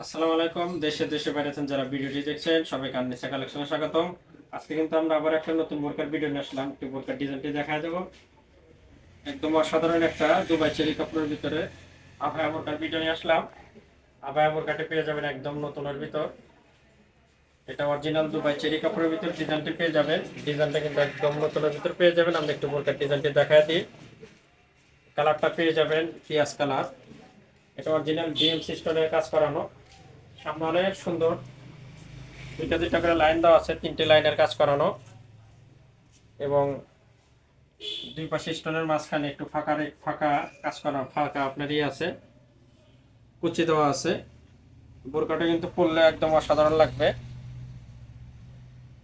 আসসালামু আলাইকুম। দেশে দেশে বাইরে আছেন যারা ভিডিওটি দেখছেন সবাইকে আননিসা কালেকশনে স্বাগতম। আজকে কিন্তু আমরা আবার একটা নতুন বোরকার ভিডিও নিয়ে আসলাম। একটু বোরকার ডিজাইনটি দেখা দেবো। একদম অসাধারণ একটা দুবাই চেরি কাপড়ের ভিতরে আভায়া বোরকার ভিডিও নিয়ে আসলাম। আভায়া বোরকাটি পেয়ে যাবেন একদম নতুনের ভিতর। এটা অরিজিনাল দুবাই চেরি কাপড়ের ভিতর ডিজাইনটি পেয়ে যাবেন। ডিজাইনটা কিন্তু একদম নতুনের ভিতর পেয়ে যাবেন। আমরা একটু বোরকার ডিজাইনটি দেখা দিই। কালারটা পেয়ে যাবেন পিয়াজ কালার। এটা অরিজিনাল ডিএমসি স্টোনের কাজ করানো। সামনে অনেক সুন্দর দুইটা দুইটা করে লাইন দেওয়া আছে, তিনটে লাইনের কাজ করানো এবং দুই পাশে স্টোনের মাঝখানে একটু ফাঁকা ফাঁকা কাজ করা, ফাঁকা আপনার আছে, কুচি দেওয়া আছে। বোরকাটা কিন্তু পরলে একদম অসাধারণ লাগবে।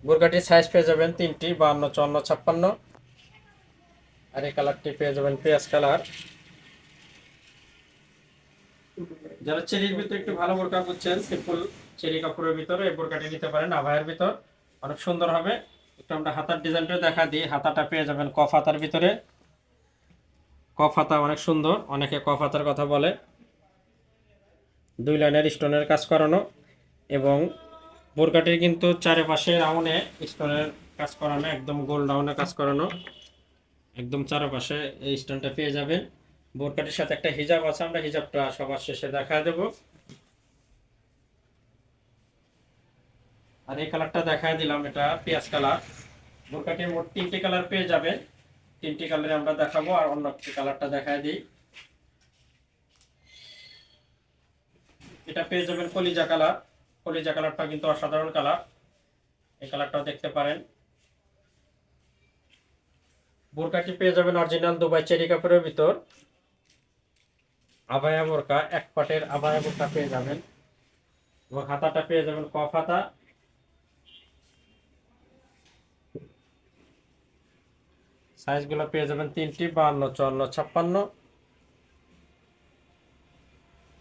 বোরকাটির সাইজ পেয়ে যাবেন তিনটি, 52, 54, 56। আর এই কালারটি পেয়ে যাবেন পেঁয়াজ কালার। যারা চেরির ভিতরে একটু ভালো বোরকা বুঝছেন, সিম্পল চেরি কাপড়ের ভিতরে এই বোরকাটি নিতে পারেন। আভায়ের ভিতর অনেক সুন্দর হবে। একটু আমরা হাতার ডিজাইনটা দেখা দিই। হাতাটা পেয়ে যাবেন কফ হাতার ভিতরে। কফ হাতা অনেক সুন্দর, অনেকে কফ হাতার কথা বলে। দুই লাইনের স্টোনের কাজ করানো এবং বোরকাটির কিন্তু চারপাশে রাউন্ডে স্টোনের কাজ করানো, একদম গোল রাউন্ডে কাজ করানো, একদম চারপাশে এই স্টোনটা পেয়ে যাবেন। বোরকাটির সাথে একটা হিজাব আছে, আমরা হিজাবটা সবার শেষে দেখা দেব। আর এই কালারটা দেখা দিলাম, এটা পেঁয়াজ কালার। বোরকাটির মোট তিনটি কালার পেয়ে যাবেন। তিনটি কালারে আমরা দেখাবো। আর অন্য একটি কালারটা দেখা দিই। এটা পেয়ে যাবেন কলিজা কালার। কলিজা কালারটা কিন্তু অসাধারণ কালার। এই কালারটাও দেখতে পারেন। বোরকাটি পেয়ে যাবেন অরিজিনাল দুবাই চেরি কাপড়ের ভিতর। আবায়া বোরকা, এক পাটের আবায়া বোরকা পেয়ে যাবেন এবং হাতাটা পেয়ে যাবেন কফ হাতা। সাইজগুলো পেয়ে যাবেন তিনটি, 52, 54, 56।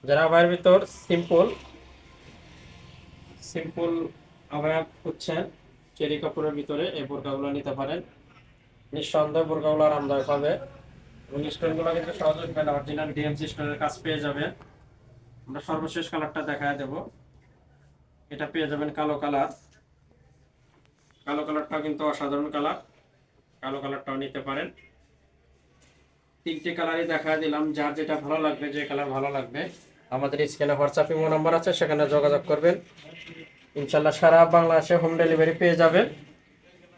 যারা আবায়ের ভিতর সিম্পল সিম্পল আবায়া খুঁজছেন চেরি কাপড়ের ভিতরে, এই বোরকাগুলো নিতে পারেন। নিঃসন্দেহে বোরকাগুলো আরামদায়ক হবে এবং স্টোনগুলো কিন্তু সহজ উঠবে না। অরিজিনাল ডিএমসি স্টোনের কাজ পেয়ে যাবেন। আমরা সর্বশেষ কালারটা দেখায় দেব। এটা পেয়ে যাবেন কালো কালার। কালো কালারটাও কিন্তু অসাধারণ কালার। কালো কালারটাও নিতে পারেন। তিনটে কালারই দেখা দিলাম। যার যেটা ভালো লাগবে, যে কালার ভালো লাগবে, আমাদের স্ক্রিনে হোয়াটসঅ্যাপ ইমো নাম্বার আছে, সেখানে যোগাযোগ করবেন। ইনশাল্লাহ সারা বাংলাদেশে হোম ডেলিভারি পেয়ে যাবেন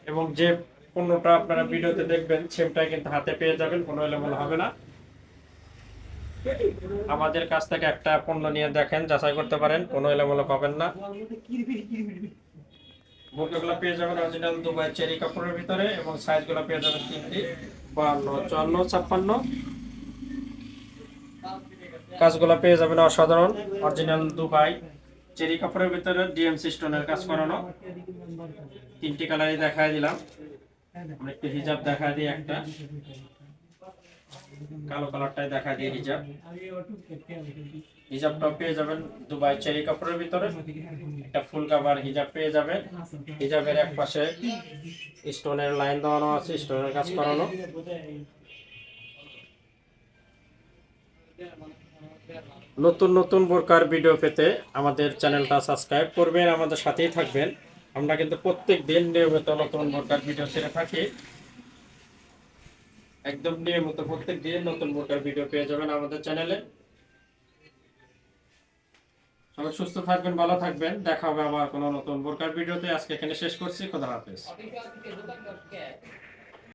এবং যে পণ্যটা আপনারা ভিডিওতে দেখবেন সেমটাই কিন্তু হাতে পেয়ে যাবেন, কোনো এলোমেলো হবে না। আমাদের কাছ থেকে একটা পণ্য নিয়ে দেখেন, যাচাই করতে পারেন, কোনো এলোমেলো পাবেন না। বোরকাগুলো পেয়ে যাবেন অরিজিনাল দুবাই চেরি কাপড়ের ভিতরে এবং সাইজগুলো পেয়ে যাবেন তিনটি, 52, 54, 56। কাজগুলো পেয়ে যাবেন অসাধারণ অরিজিনাল দুবাই চেরি কাপড়ের ভিতরে ডিএমসি স্টোনের কাজ করানো। তিনটি কালারই দেখায় দিলাম। আমরা একটু হিজাব দেখা দিই। একটা কালো কালারটাই দেখা দিই হিজাব। হিজাবটাও পেয়ে যাবেন দুবাই চেরি কাপড়ের ভিতরে। একটা ফুল কাভার হিজাব পেয়ে যাবেন। হিজাবের এক পাশে স্টোনের লাইন দেওয়ানো আছে, স্টোনের কাজ করানো। নতুন নতুন বোরকার ভিডিও পেতে আমাদের চ্যানেলটা সাবস্ক্রাইব করবেন, আমাদের সাথেই থাকবেন। আমরা কিন্তু প্রত্যেক দিন নিয়মিত নতুন বোরকার ভিডিও ছেড়ে থাকি। একদম নিয়মিত প্রত্যেক দিন নতুন বোরকার ভিডিও পেয়ে যাবেন আমাদের চ্যানেলে। সবাই সুস্থ থাকবেন, ভালো থাকবেন। দেখা হবে আবার কোনো নতুন বোরকার ভিডিওতে। আজকে এখানে শেষ করছি। খোদা হাফেজ।